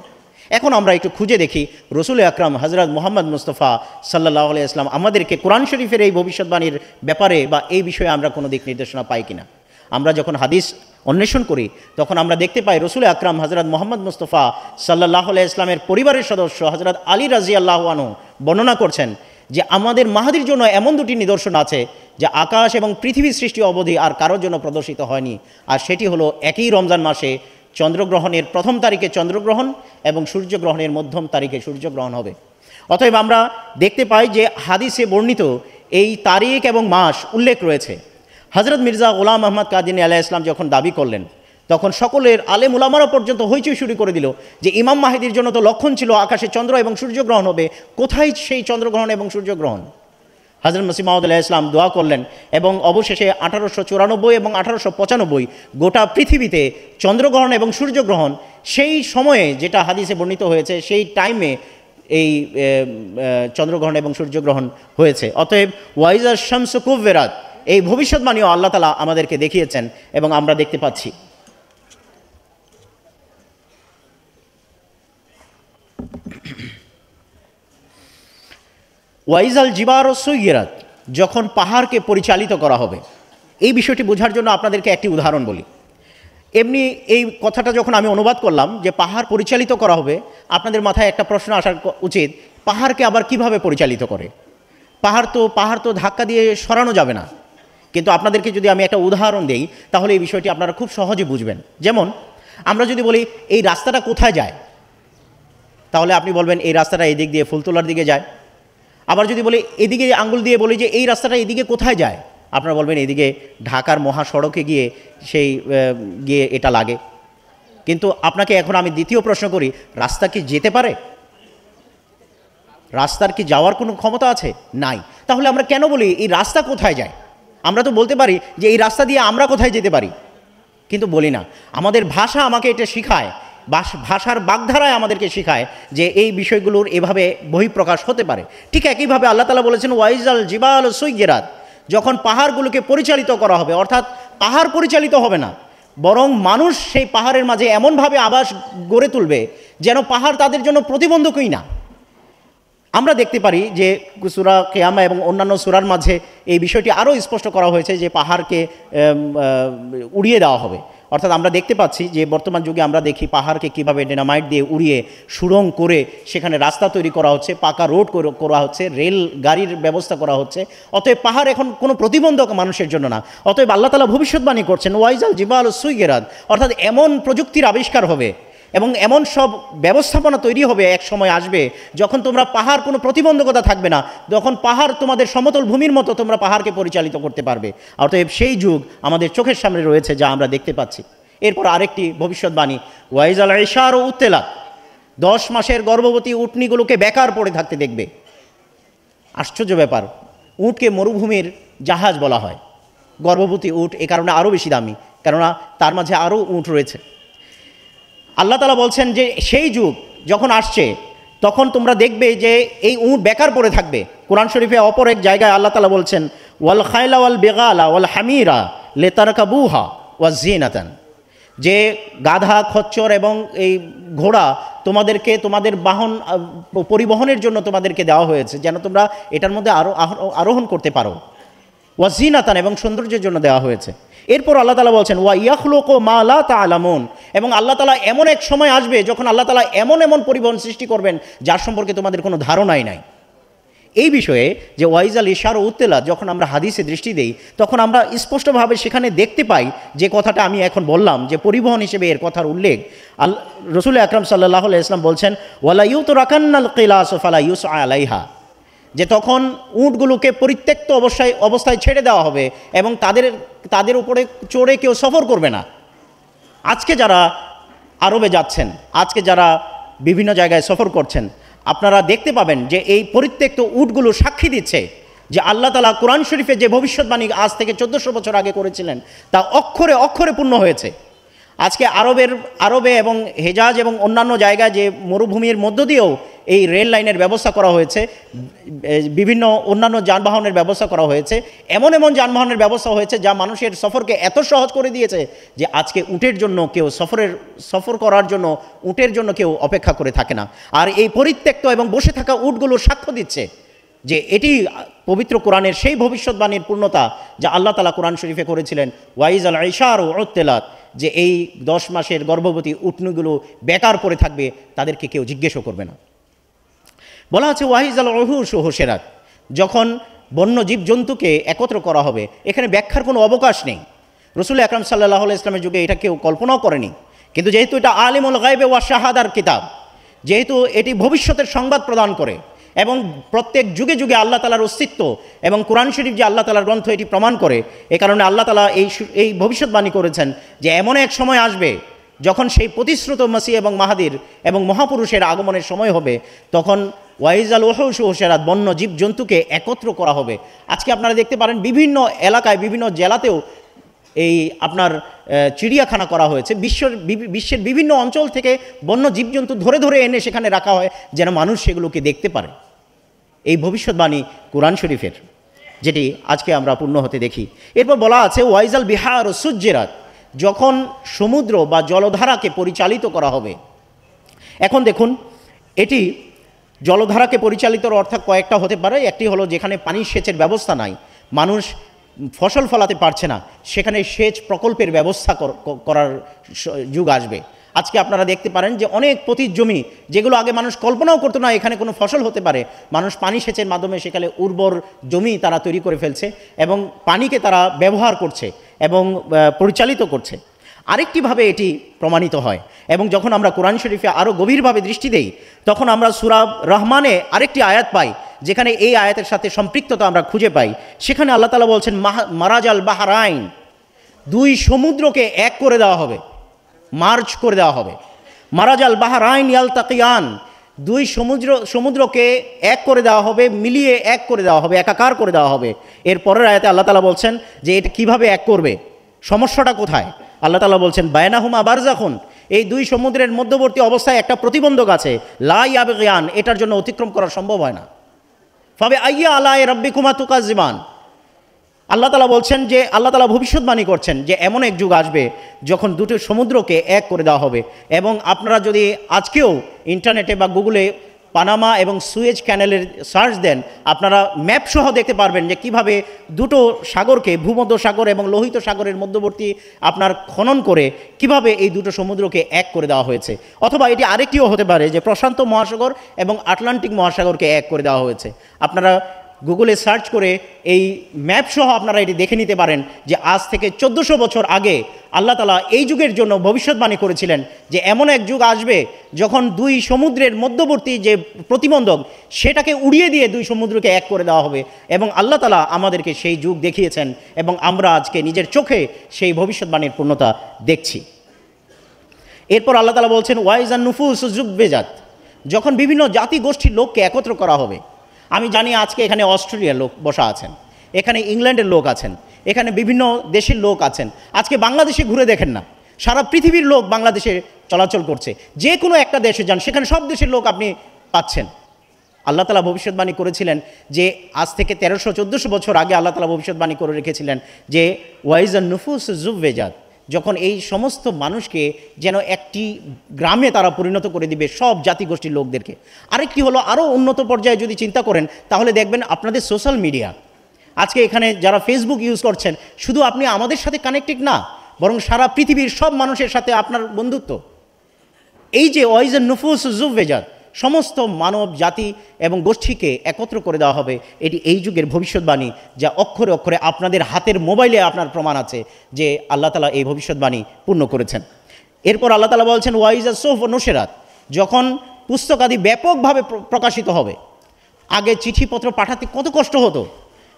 এখন আমরা একটু খুঁজে দেখি রসুল আকরাম হযরত মুহাম্মদ মুস্তাফা সাল্লাল্লাহু আলাইহি ওয়াসাল্লাম আমাদেরকে কোরআন শরীফের এই ভবিষ্যৎবাণীর ব্যাপারে বা এই বিষয়ে আমরা কোনো দিক নির্দেশনা পাই কিনা। আমরা যখন হাদিস অন্বেষণ করি তখন আমরা দেখতে পাই রসুল আকরাম হযরত মুহাম্মদ মুস্তাফা সাল্লাল্লাহু আলাইহি ওয়াসাল্লামের পরিবারের সদস্য হযরত আলী রাদিয়াল্লাহু আনহু বর্ণনা করছেন যে আমাদের মাহাদির জন্য এমন দুটি নিদর্শন আছে যে আকাশ এবং পৃথিবীর সৃষ্টি অবধি আর কারোর জন্য প্রদর্শিত হয়নি। আর সেটি হলো একই রমজান মাসে চন্দ্রগ্রহণের প্রথম তারিখে চন্দ্রগ্রহণ এবং সূর্যগ্রহণের মধ্যম তারিখে সূর্যগ্রহণ হবে। অতএব আমরা দেখতে পাই যে হাদিসে বর্ণিত এই তারিখ এবং মাস উল্লেখ রয়েছে। হযরত মির্জা গোলাম আহমদ কাদিনী আলাইহিস সালাম যখন দাবি করলেন তখন সকলের আলেম উলামারা পর্যন্ত হইচই শুরু করে দিল যে ইমাম মাহদির জন্য তো লক্ষণ ছিল আকাশে চন্দ্র এবং সূর্যগ্রহণ হবে, কোথায় সেই চন্দ্রগ্রহণ এবং সূর্যগ্রহণ? হযরত মসিহ মাউদ আলাইহিস সালাম দোয়া করলেন এবং অবশেষে 1894 এবং 1895 গোটা পৃথিবীতে চন্দ্রগ্রহণ এবং সূর্যগ্রহণ সেই সময়ে, যেটা হাদিসে বর্ণিত হয়েছে, সেই টাইমে এই চন্দ্রগ্রহণ এবং সূর্যগ্রহণ হয়েছে। অতএব ওয়াইজা শামসু কুব্বিরাত, এই ভবিষ্যৎবাণীও আল্লাহ তাআলা আমাদেরকে দেখিয়েছেন এবং আমরা দেখতে পাচ্ছি। ওয়াইজাল জিবার ও সুইগিরাত, যখন পাহাড়কে পরিচালিত করা হবে। এই বিষয়টি বোঝার জন্য আপনাদেরকে একটি উদাহরণ বলি। এমনি এই কথাটা যখন আমি অনুবাদ করলাম যে পাহাড় পরিচালিত করা হবে, আপনাদের মাথায় একটা প্রশ্ন আসা উচিত, পাহাড়কে আবার কিভাবে পরিচালিত করে? পাহাড় তো ধাক্কা দিয়ে সরানো যাবে না। কিন্তু আপনাদেরকে যদি আমি একটা উদাহরণ দেই তাহলে এই বিষয়টি আপনারা খুব সহজে বুঝবেন। যেমন আমরা যদি বলি এই রাস্তাটা কোথায় যায়, তাহলে আপনি বলবেন এই রাস্তাটা এদিক দিয়ে ফুলতলার দিকে যায়। আবার যদি বলি এদিকে আঙ্গুল দিয়ে বলি যে এই রাস্তাটা এদিকে কোথায় যায়, আপনারা বলবেন এদিকে ঢাকার মহাসড়কে গিয়ে এটা লাগে। কিন্তু আপনাকে এখন আমি দ্বিতীয় প্রশ্ন করি, রাস্তা কি যেতে পারে? রাস্তার কি যাওয়ার কোনো ক্ষমতা আছে? নাই। তাহলে আমরা কেন বলি এই রাস্তা কোথায় যায়? আমরা তো বলতে পারি যে এই রাস্তা দিয়ে আমরা কোথায় যেতে পারি, কিন্তু বলি না। আমাদের ভাষা আমাকে এটা শেখায়, ভাষার বাগধারায় আমাদেরকে শেখায় যে এই বিষয়গুলোর এভাবে বহিঃপ্রকাশ হতে পারে। ঠিক একইভাবে আল্লাহ তাআলা বলেছেন ওয়াইজাল জিবাল সুইগিরাত, যখন পাহাড়গুলোকে পরিচালিত করা হবে, অর্থাৎ পাহাড় পরিচালিত হবে না, বরং মানুষ সেই পাহাড়ের মাঝে এমনভাবে আবাস গড়ে তুলবে যেন পাহাড় তাদের জন্য প্রতিবন্ধকই না। আমরা দেখতে পারি যে সূরা কিয়ামা এবং অন্যান্য সূরার মাঝে এই বিষয়টি আরও স্পষ্ট করা হয়েছে যে পাহাড়কে উড়িয়ে দেওয়া হবে। অর্থাৎ আমরা দেখতে পাচ্ছি যে বর্তমান যুগে আমরা দেখি পাহাড়কে কীভাবে ডিনামাইট দিয়ে উড়িয়ে সুড়ঙ্গ করে সেখানে রাস্তা তৈরি করা হচ্ছে, পাকা রোড করা হচ্ছে, রেল গাড়ির ব্যবস্থা করা হচ্ছে। অতএব পাহাড় এখন কোনো প্রতিবন্ধক মানুষের জন্য না। অতএব আল্লাহ তাআলা ভবিষ্যৎবাণী করছেন ওয়াইজাল জিবাল সুইগিরাত, অর্থাৎ এমন প্রযুক্তির আবিষ্কার হবে এবং এমন সব ব্যবস্থাপনা তৈরি হবে, এক সময় আসবে যখন তোমরা পাহাড় কোনো প্রতিবন্ধকতা থাকবে না, তখন পাহাড় তোমাদের সমতল ভূমির মতো তোমরা পাহাড়কে পরিচালিত করতে পারবে। অতএব সেই যুগ আমাদের চোখের সামনে রয়েছে, যা আমরা দেখতে পাচ্ছি। এরপর আরেকটি ভবিষ্যৎবাণী ওয়াইজাল ইশার ও উত্তেলা, 10 মাসের গর্ভবতী উটনিগুলোকে বেকার পড়ে থাকতে দেখবে। আশ্চর্য ব্যাপার, উটকে মরুভূমির জাহাজ বলা হয়। গর্ভবতী উট এ কারণে আরও বেশি দামি, কেননা তার মাঝে আরও উট রয়েছে। আল্লাহ তাআলা বলছেন যে সেই যুগ যখন আসছে তখন তোমরা দেখবে যে এই উট বেকার পড়ে থাকবে। কোরআন শরীফে অপর এক জায়গায় আল্লাহ তাআলা বলছেন ওয়াল খাইলা ওয়াল বেগালা ওয়াল হামিরা লিতারকাবুহা ওয়া জিনাতান, যে গাধা, খচ্চর এবং এই ঘোড়া তোমাদেরকে তোমাদের বাহন পরিবহনের জন্য তোমাদেরকে দেওয়া হয়েছে, যেন তোমরা এটার মধ্যে আরোহণ করতে পারো। ওয়া জিনাতান, এবং সৌন্দর্যের জন্য দেওয়া হয়েছে। এরপর আল্লাহ তাআলা বলছেন ওয়া ইয়াখলুকু মা লা তা'লামুন, এবং আল্লাহ তাআলা এমন এক সময় আসবে যখন আল্লাহ তাআলা এমন পরিবহন সৃষ্টি করবেন যার সম্পর্কে তোমাদের কোনো ধারণাই নাই। এই বিষয়ে যে ওয়াইজাল ইশার ও উত্তেলা যখন আমরা হাদিসে দৃষ্টি দেই তখন আমরা স্পষ্টভাবে সেখানে দেখতে পাই যে কথাটা আমি এখন বললাম যে পরিবহন হিসেবে এর কথার উল্লেখ রাসূল আকরাম সাল্লাল্লাহু আলাইহি ওয়াসাল্লাম বলছেন ওয়ালা ইউতরাকান্নাল কিলাস ফালা ইউসআ আলাইহা, যে তখন উটগুলোকে পরিত্যক্ত অবস্থায় ছেড়ে দেওয়া হবে এবং তাদের উপরে চড়ে কেউ সফর করবে না। আজকে যারা আরবে যাচ্ছেন, আজকে যারা বিভিন্ন জায়গায় সফর করছেন, আপনারা দেখতে পাবেন যে এই পরিত্যক্ত উটগুলো সাক্ষী দিচ্ছে যে আল্লাহ তাআলা কোরআন শরীফে যে ভবিষ্যৎবাণী আজ থেকে 1400 বছর আগে করেছিলেন তা অক্ষরে অক্ষরে পূর্ণ হয়েছে। আজকে আরবে এবং হেজাজ এবং অন্যান্য জায়গায় যে মরুভূমির মধ্য দিয়েও এই রেল লাইনের ব্যবস্থা করা হয়েছে, বিভিন্ন অন্যান্য যানবাহনের ব্যবস্থা করা হয়েছে, এমন যানবাহনের ব্যবস্থা হয়েছে যা মানুষের সফরকে এত সহজ করে দিয়েছে যে আজকে উটের জন্য কেউ সফর করার জন্য উটের জন্য কেউ অপেক্ষা করে থাকে না। আর এই পরিত্যক্ত এবং বসে থাকা উটগুলো সাক্ষ্য দিচ্ছে যে এটি পবিত্র কোরআনের সেই ভবিষ্যৎবাণীর পূর্ণতা যা আল্লাহ তাআলা কোরআন শরীফে করেছিলেন ওয়াইজাল ইশার ও উত্তেলাত, যে এই 10 মাসের গর্ভবতী উটনিগুলো বেকার পড়ে থাকবে, তাদেরকে কেউ জিজ্ঞেসও করবে না। বলা আছে ওয়াহিজাল উহুশ ও হুশেরাত, যখন বন্য জীবজন্তুকে একত্র করা হবে। এখানে ব্যাখ্যার কোনো অবকাশ নেই। রাসূল আকরাম সাল্লাল্লাহু আলাইহি ওয়াসাল্লামের যুগে এটা কেউ কল্পনাও করেনি, কিন্তু যেহেতু এটা আলিমুল গায়বে ওয়া শাহাদার কিতাব, যেহেতু এটি ভবিষ্যতের সংবাদ প্রদান করে এবং প্রত্যেক যুগে যুগে আল্লাহ তাআলার অস্তিত্ব এবং কোরআন শরীফ যে আল্লাহ তাআলার গ্রন্থ এটি প্রমাণ করে, এ কারণে আল্লাহ তাআলা এই ভবিষ্যৎবাণী করেছেন যে এমন এক সময় আসবে যখন সেই প্রতিশ্রুত মসিহ এবং মাহাদির এবং মহাপুরুষের আগমনের সময় হবে, তখন ওয়াইজাল ওহুশু হুশেরাত, বন্য জীব জন্তুকে একত্র করা হবে। আজকে আপনারা দেখতে পারেন বিভিন্ন এলাকায়, বিভিন্ন জেলাতেও এই আপনার চিড়িয়াখানা করা হয়েছে। বিশ্বের বিভিন্ন অঞ্চল থেকে বন্য জীবজন্তু ধরে ধরে এনে সেখানে রাখা হয় যেন মানুষ সেগুলোকে দেখতে পারে। এই ভবিষ্যৎবাণী কোরআন শরীফের, যেটি আজকে আমরা পূর্ণ হতে দেখি। এরপর বলা আছে ওয়াইজাল বিহার ও সুজ্জেরাত, যখন সমুদ্র বা জলধারাকে পরিচালিত করা হবে। এখন দেখুন, এটি জলধারাকে পরিচালিতর অর্থ কয়েকটা হতে পারে। একটি হলো যেখানে পানি সেচের ব্যবস্থা নাই, মানুষ ফসল ফলাতে পারছে না, সেখানে সেচ প্রকল্পের ব্যবস্থা করার যুগ আসবে। আজকে আপনারা দেখতে পারেন যে অনেক পতিত জমি, যেগুলো আগে মানুষ কল্পনাও করতো না এখানে কোনো ফসল হতে পারে, মানুষ পানি সেচের মাধ্যমে সেখানে উর্বর জমি তারা তৈরি করে ফেলছে এবং পানিকে তারা ব্যবহার করছে এবং পরিচালিত করছে। আরেকটিভাবে এটি প্রমাণিত হয়। এবং যখন আমরা কোরআন শরীফে আরও গভীরভাবে দৃষ্টি দেই, তখন আমরা সূরা রহমানে আরেকটি আয়াত পাই, যেখানে এই আয়াতের সাথে সম্পৃক্ততা আমরা খুঁজে পাই। সেখানে আল্লাহ তাআলা বলছেন মারাজাল বাহরাইন, দুই সমুদ্রকে এক করে দেওয়া হবে, মার্জ করে দেওয়া হবে। মারাজাল বাহরাইন ইয়ালতাকিয়ান, দুই সমুদ্রকে এক করে দেওয়া হবে, মিলিয়ে এক করে দেওয়া হবে, একাকার করে দেওয়া হবে। এর পরের আয়াতে আল্লাহ তাআলা বলছেন যে এটা কীভাবে এক করবে, সমস্যাটা কোথায়। আল্লাহ তাআলা বলছেন বায়নাহুমা বারজাখুন, এই দুই সমুদ্রের মধ্যবর্তী অবস্থায় একটা প্রতিবন্ধক আছে, লা ইয়াবগিয়ান, এটার জন্য অতিক্রম করা সম্ভব হয় না। ফাবে আইয়া আলাই রাব্বিকুমা তুকাজ্জিবান, আল্লাহ তাআলা বলছেন যে আল্লাহ তাআলা ভবিষ্যৎবাণী করছেন যে এমন এক যুগ আসবে যখন দুটো সমুদ্রকে এক করে দেওয়া হবে। এবং আপনারা যদি আজকেও ইন্টারনেটে বা গুগলে পানামা এবং সুয়েজ ক্যানেলের সার্চ দেন, আপনারা ম্যাপ সহ দেখতে পারবেন যে কিভাবে দুটো সাগরকে, ভূমধ্য সাগর এবং লোহিত সাগরের মধ্যবর্তী আপনার খনন করে কিভাবে এই দুটো সমুদ্রকে এক করে দেওয়া হয়েছে। অথবা এটি আরেকটিও হতে পারে যে প্রশান্ত মহাসাগর এবং আটলান্টিক মহাসাগরকে এক করে দেওয়া হয়েছে। আপনারা গুগলে সার্চ করে এই ম্যাপ সহ আপনারা এটি দেখে নিতে পারেন যে আজ থেকে 1400 বছর আগে আল্লাহ তাআলা এই যুগের জন্য ভবিষ্যৎবাণী করেছিলেন যে এমন এক যুগ আসবে যখন দুই সমুদ্রের মধ্যবর্তী যে প্রতিবন্ধক, সেটাকে উড়িয়ে দিয়ে দুই সমুদ্রকে এক করে দেওয়া হবে। এবং আল্লাহ তাআলা আমাদেরকে সেই যুগ দেখিয়েছেন এবং আমরা আজকে নিজের চোখে সেই ভবিষ্যৎবাণীর পূর্ণতা দেখছি। এরপর আল্লাহ তাআলা বলছেন ওয়াইজান নুফুস জুব্বেজাত, যখন বিভিন্ন জাতি গোষ্ঠীর লোককে একত্র করা হবে। আমি জানি আজকে এখানে অস্ট্রেলিয়ার লোক বসা আছেন, এখানে ইংল্যান্ডের লোক আছেন, এখানে বিভিন্ন দেশের লোক আছেন। আজকে বাংলাদেশে ঘুরে দেখেন না, সারা পৃথিবীর লোক বাংলাদেশে চলাচল করছে। যে কোনো একটা দেশে যান, সেখানে সব দেশের লোক আপনি পাচ্ছেন। আল্লাহ তাআলা ভবিষ্যৎবাণী করেছিলেন যে আজ থেকে 1300-1400 বছর আগে আল্লাহ তাআলা ভবিষ্যৎবাণী করে রেখেছিলেন যে ওয়াইজান নুফুস জুব্বেজাত, যখন এই সমস্ত মানুষকে যেন একটি গ্রামে তারা পরিণত করে দিবে, সব জাতিগোষ্ঠীর লোকদেরকে। আরেকটি হলো আরও উন্নত পর্যায়ে যদি চিন্তা করেন, তাহলে দেখবেন আপনাদের সোশ্যাল মিডিয়া, আজকে এখানে যারা ফেসবুক ইউজ করছেন, শুধু আপনি আমাদের সাথে কানেক্টেড না, বরং সারা পৃথিবীর সব মানুষের সাথে আপনার বন্ধুত্ব। এই যে ওয়াইজান নুফুস জুব্বেজাত, সমস্ত মানব জাতি এবং গোষ্ঠীকে একত্র করে দেওয়া হবে, এটি এই যুগের ভবিষ্যৎবাণী, যা অক্ষরে অক্ষরে আপনাদের হাতের মোবাইলে আপনার প্রমাণ আছে যে আল্লাহ তাআলা এই ভবিষ্যৎবাণী পূর্ণ করেছেন। এরপর আল্লাহ তাআলা বলছেন ওয়াইজা সোফ নুশেরাত, যখন পুস্তকাদি ব্যাপকভাবে প্রকাশিত হবে। আগে চিঠিপত্র পাঠাতে কত কষ্ট হতো,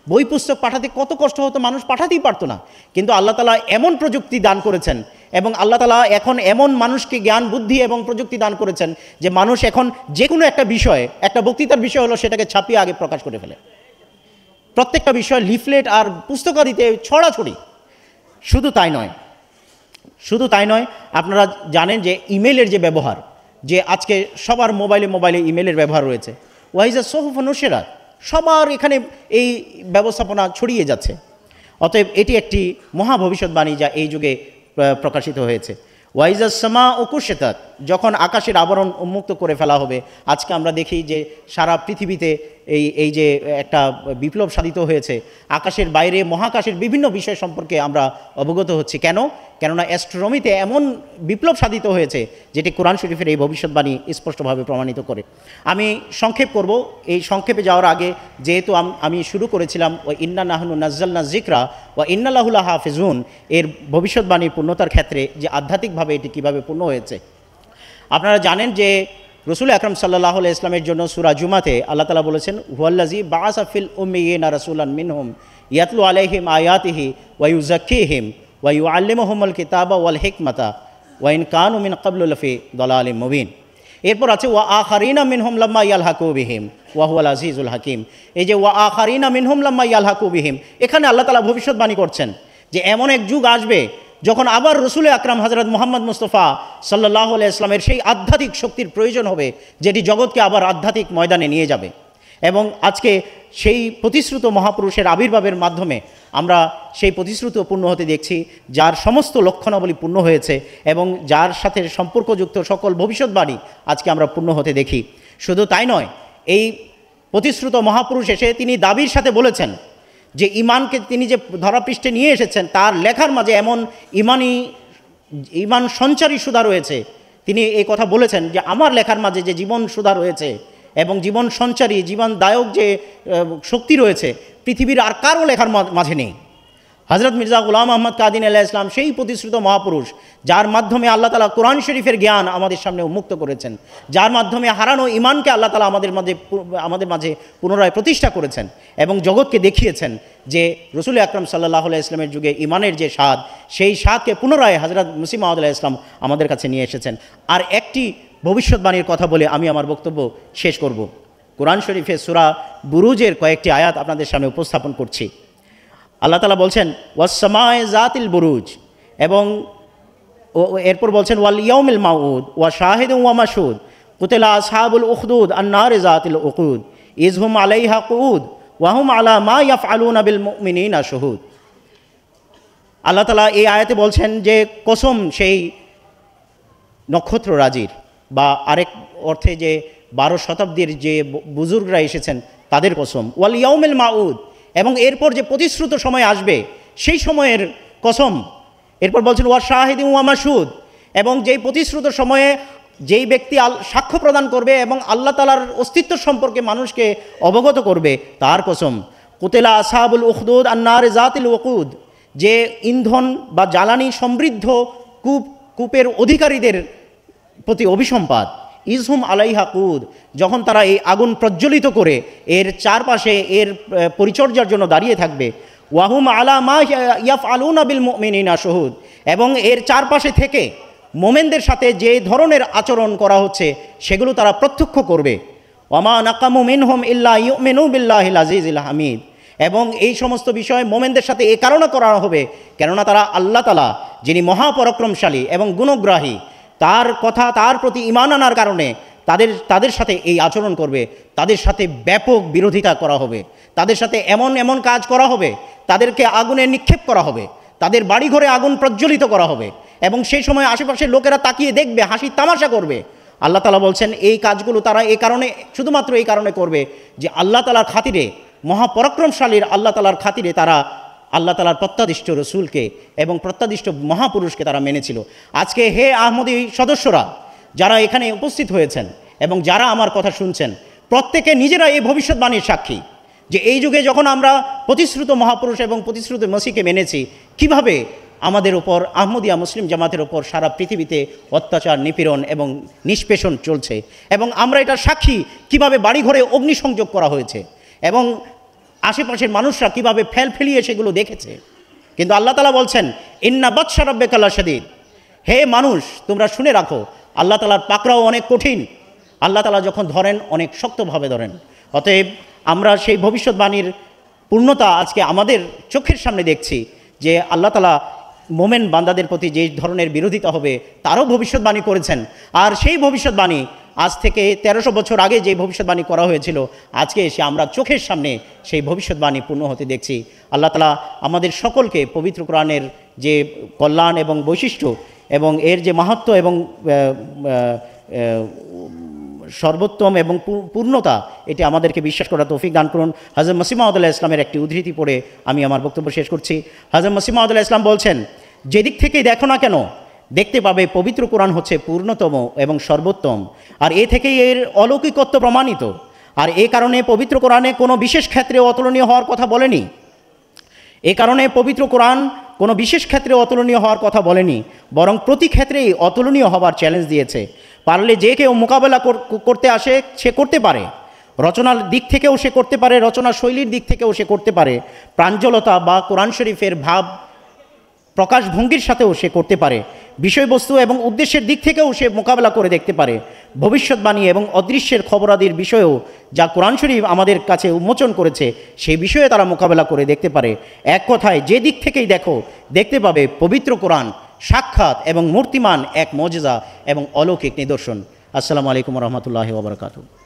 বই পুস্তক পাঠাতে কত কষ্ট হতো, মানুষ পাঠাতেই পারতো না। কিন্তু আল্লাহ তাআলা এমন প্রযুক্তি দান করেছেন এবং আল্লাহ তাআলা এখন এমন মানুষকে জ্ঞান বুদ্ধি এবং প্রযুক্তি দান করেছেন যে মানুষ এখন যে কোনো একটা বিষয়ে, একটা বক্তৃতার বিষয় হলো, সেটাকে ছাপিয়ে আগে প্রকাশ করে ফেলে। প্রত্যেকটা বিষয় লিফলেট আর পুস্তকাদিতে ছড়াছড়ি। শুধু তাই নয়, আপনারা জানেন যে ইমেলের যে ব্যবহার, যে আজকে সবার মোবাইলে ইমেলের ব্যবহার রয়েছে। ওয়াইজা সোহফ নুশেরাত, সবার এখানে এই ব্যবস্থাপনা ছড়িয়ে যাচ্ছে। অতএব এটি একটি মহা ভবিষ্যৎবাণী যা এই যুগে প্রকাশিত হয়েছে। ওয়াইজাস সামা ও কুশিতাত, যখন আকাশের আবরণ উন্মুক্ত করে ফেলা হবে। আজকে আমরা দেখি যে সারা পৃথিবীতে এই যে একটা বিপ্লব সাধিত হয়েছে, আকাশের বাইরে মহাকাশের বিভিন্ন বিষয় সম্পর্কে আমরা অবগত হচ্ছি। কেননা অ্যাস্ট্রোনমিতে এমন বিপ্লব সাধিত হয়েছে যেটি কোরআন শরীফের এই ভবিষ্যৎবাণী স্পষ্টভাবে প্রমাণিত করে। আমি সংক্ষেপ করব। এই সংক্ষেপে যাওয়ার আগে, যেহেতু আমি শুরু করেছিলাম ওয়া ইন্না নাহনু নাজ্জালনা যিকরা ওয়া ইন্না লাহু লাহাফিজুন, এর ভবিষ্যৎবাণীর পূর্ণতার ক্ষেত্রে যে আধ্যাত্মিকভাবে এটি কীভাবে পূর্ণ হয়েছে। আপনারা জানেন যে রসুল আকরাম সাল্লাল্লাহু আলাইহি ওয়াসাল্লামের জন্য সূরা জুমাতে আল্লাহ তাআলা বলেছেন হুয়াল্লাযী বাআসা ফিল উম্মিয়িনা রাসূলান মিনহুম ইয়াতলু আলাইহিম আয়াতিহি ওয়া ইউযাক্কিহিম ওয়া ইউআল্লিমুহুমুল কিতাবা ওয়াল হিকমাতা ওয়া ইন কানু মিন ক্বাবলু লাফি দালালিম মুবিন। এরপর আছে ওয়া আখারিনা মিনহুম লাম্মা ইয়ালহাকু বিহিম ওয়া হুয়াল আজিজুল হাকিম। এই যে ওয়া আখারিনা মিনহুম লাম্মা ইয়ালহাকু বিহিম, এখানে আল্লাহ তাআলা ভবিষ্যৎবাণী করছেন যে এমন এক যুগ আসবে যখন আবার রসুল আকরাম হযরত মুহাম্মদ মুস্তাফা সাল্লাল্লাহু আলাইহি ইসলামের সেই আধ্যাত্মিক শক্তির প্রয়োজন হবে যেটি জগৎকে আবার আধ্যাত্মিক ময়দানে নিয়ে যাবে। এবং আজকে সেই প্রতিশ্রুত মহাপুরুষের আবির্ভাবের মাধ্যমে আমরা সেই প্রতিশ্রুত পূর্ণ হতে দেখছি, যার সমস্ত লক্ষণাবলী পূর্ণ হয়েছে এবং যার সাথে সম্পর্কযুক্ত সকল ভবিষ্যৎবাণী আজকে আমরা পূর্ণ হতে দেখি। শুধু তাই নয়, এই প্রতিশ্রুত মহাপুরুষ এসে তিনি দাবির সাথে বলেছেন যে ইমানকে তিনি যে ধরাপৃষ্ঠে নিয়ে এসেছেন তার লেখার মাঝে এমন ইমান সঞ্চারী সুধা রয়েছে। তিনি এই কথা বলেছেন যে আমার লেখার মাঝে যে জীবন সুধা রয়েছে এবং জীবন সঞ্চারী জীবনদায়ক যে শক্তি রয়েছে পৃথিবীর আর কারো লেখার মাঝে নেই। হযরত মির্জা গোলাম আহমদ কাদিনী আলাইহিস সালাম সেই প্রতিশ্রুত মহাপুরুষ, যার মাধ্যমে আল্লাহ তাআলা কোরআন শরীফের জ্ঞান আমাদের সামনে উন্মুক্ত করেছেন, যার মাধ্যমে হারানো ইমানকে আল্লাহ তাআলা আমাদের মাঝে পুনরায় প্রতিষ্ঠা করেছেন এবং জগৎকে দেখিয়েছেন যে রসুল আকরাম সাল্লাল্লাহু আলাইহি ইসলামের যুগে ইমানের যে স্বাদ, সেই স্বাদকে পুনরায় হযরত মসিহ মাউদ আলাইহিস সালাম আমাদের কাছে নিয়ে এসেছেন। আর একটি ভবিষ্যৎবাণীর কথা বলে আমি আমার বক্তব্য শেষ করব। কোরআন শরীফের সূরা বুরুজের কয়েকটি আয়াত আপনাদের সামনে উপস্থাপন করছি। আল্লাহ তাআলা বলছেন ওয়াস-সামায়ে যাতিল বুরুজ, এবং এরপর বলছেন ওয়াল ইয়াউমিল মাউউদ ওয়া শাহিদুন ওয়া মাশহুদ কুতিলা আসহাবুল উখদুদ আন-নারি যাতিল উকুদ ইযহুম আলাইহা কুউদ ওয়া হুম আলা মা ইয়াফআলুনা বিল মুমিনিনা শুহুদ। আল্লাহ তাআলা এই আয়াতে বলছেন যে কসম সেই নক্ষত্ররাজির, বা আরেক অর্থে যে 12 শতাব্দীর যে বুজুর্গরা এসেছেন তাদের কসম, ওয়াল ইয়াউমিল মাউউদ, এবং এরপর যে প্রতিশ্রুত সময় আসবে সেই সময়ের কসম। এরপর বলছেন ওয়া শাহিদিন ওয়া মাশহুদ, এবং যেই প্রতিশ্রুত সময়ে যেই ব্যক্তি সাক্ষ্য প্রদান করবে এবং আল্লাহ তাআলার অস্তিত্ব সম্পর্কে মানুষকে অবগত করবে তার কসম। কুতিলা আসহাবুল উখদুদ আন-নারি যাতিল উকুদ, যে ইন্ধন বা জ্বালানি সমৃদ্ধ কূপের অধিকারীদের প্রতি অভিসম্পাদ। ইযহুম আলাইহা কুউদ, যখন তারা এই আগুন প্রজ্বলিত করে এর চারপাশে এর পরিচর্যার জন্য দাঁড়িয়ে থাকবে। ওয়াহুম আলা মা ইয়াফআলুনা বিল মুমিনিনা শুহুদ, এবং এর চারপাশে থেকে মোমেনদের সাথে যে ধরনের আচরণ করা হচ্ছে সেগুলো তারা প্রত্যক্ষ করবে। ওয়ামা নাকামু মিনহুম ইল্লা ইউমিনু বিল্লাহিল আজিজিল হামিদ, এবং এই সমস্ত বিষয় মোমেনদের সাথে এ কারণে করা হবে কেননা তারা আল্লাহ তাআলা যিনি মহাপরাক্রমশালী এবং গুণগ্রাহী, তার কথা তার প্রতি ঈমান আনার কারণে তাদের সাথে এই আচরণ করবে। তাদের সাথে ব্যাপক বিরোধিতা করা হবে, তাদের সাথে এমন কাজ করা হবে, তাদেরকে আগুনে নিক্ষেপ করা হবে, তাদের বাড়িঘরে আগুন প্রজ্বলিত করা হবে, এবং সেই সময় আশেপাশের লোকেরা তাকিয়ে দেখবে, হাসি তামাশা করবে। আল্লাহ তাআলা বলছেন এই কাজগুলো তারা এই কারণে, শুধুমাত্র এই কারণে করবে যে আল্লাহ তাআলার খাতিরে, মহাপরাক্রমশালীর আল্লাহ তাআলার খাতিরে তারা আল্লাহ তাআলার প্রত্যাদিষ্ট রসুলকে এবং প্রত্যাদিষ্ট মহাপুরুষকে তারা মেনেছিল। আজকে হে আহমদী সদস্যরা যারা এখানে উপস্থিত হয়েছেন এবং যারা আমার কথা শুনছেন, প্রত্যেকে নিজেরা এই ভবিষ্যৎবাণীর সাক্ষী যে এই যুগে যখন আমরা প্রতিশ্রুত মহাপুরুষ এবং প্রতিশ্রুত মসিহকে মেনেছি, কিভাবে আমাদের ওপর আহমদিয়া মুসলিম জামাতের ওপর সারা পৃথিবীতে অত্যাচার, নিপীড়ন এবং নিষ্পেষণ চলছে, এবং আমরা এটার সাক্ষী কিভাবে বাড়িঘরে অগ্নিসংযোগ করা হয়েছে এবং আশেপাশের মানুষরা কিভাবে ফেলিয়ে সেগুলো দেখেছে। কিন্তু আল্লাহ তাআলা বলছেন ইন্না বাতশা রাব্বিকা লাশাদীদ, হে মানুষ তোমরা শুনে রাখো আল্লাহ তাআলার পাকড়াও অনেক কঠিন, আল্লাহ তাআলা যখন ধরেন অনেক শক্তভাবে ধরেন। অতএব আমরা সেই ভবিষ্যৎবাণীর পূর্ণতা আজকে আমাদের চোখের সামনে দেখছি যে আল্লাহ তাআলা মোমেন বান্দাদের প্রতি যে ধরনের বিরোধিতা হবে তারও ভবিষ্যৎবাণী করেছেন। আর সেই ভবিষ্যৎবাণী আজ থেকে 1300 বছর আগে যে ভবিষ্যৎবাণী করা হয়েছিল, আজকে এসে আমরা চোখের সামনে সেই ভবিষ্যৎবাণী পূর্ণ হতে দেখছি। আল্লাহ তাআলা আমাদের সকলকে পবিত্র কোরআনের যে কল্যাণ এবং বৈশিষ্ট্য এবং এর যে মাহাত্ম্য এবং সর্বোত্তম এবং পূর্ণতা, এটি আমাদেরকে বিশ্বাস করা তৌফিক দান করুন। হযরত মসিহ মাউদ আলাইহিস সালামের একটি উদ্ধৃতি পড়ে আমি আমার বক্তব্য শেষ করছি। হযরত মসিহ মাউদ আলাইহিস সালাম বলছেন, যেদিক থেকেই দেখো না কেন দেখতে পাবে পবিত্র কোরআন হচ্ছে পূর্ণতম এবং সর্বোত্তম, আর এ থেকেই এর অলৌকিকত্ব প্রমাণিত। আর এ কারণে পবিত্র কোরআনে কোনো বিশেষ ক্ষেত্রে অতুলনীয় হওয়ার কথা বলেনি। এ কারণে পবিত্র কোরআন কোনো বিশেষ ক্ষেত্রে অতুলনীয় হওয়ার কথা বলেনি, বরং প্রতি ক্ষেত্রেই অতুলনীয় হবার চ্যালেঞ্জ দিয়েছে। পারলে যে কেউ মোকাবেলা করতে আসে সে করতে পারে, রচনার দিক থেকেও সে করতে পারে, রচনা শৈলীর দিক থেকেও সে করতে পারে, প্রাঞ্জলতা বা কোরআন শরীফের ভাব প্রকাশভঙ্গির সাথেও সে করতে পারে, বিষয়বস্তু এবং উদ্দেশ্যের দিক থেকেও সে মোকাবেলা করে দেখতে পারে। ভবিষ্যৎবাণী এবং অদৃশ্যের খবরাদির বিষয়েও যা কোরআন শরীফ আমাদের কাছে উন্মোচন করেছে সেই বিষয়ে তারা মোকাবেলা করে দেখতে পারে। এক কথায় যে দিক থেকেই দেখো দেখতে পাবে পবিত্র কোরআন সাক্ষাৎ এবং মূর্তিমান এক মজেজা এবং অলৌকিক নিদর্শন। আসসালামু আলাইকুম রহমতুল্লাহি ওয়া বারাকাতুহু।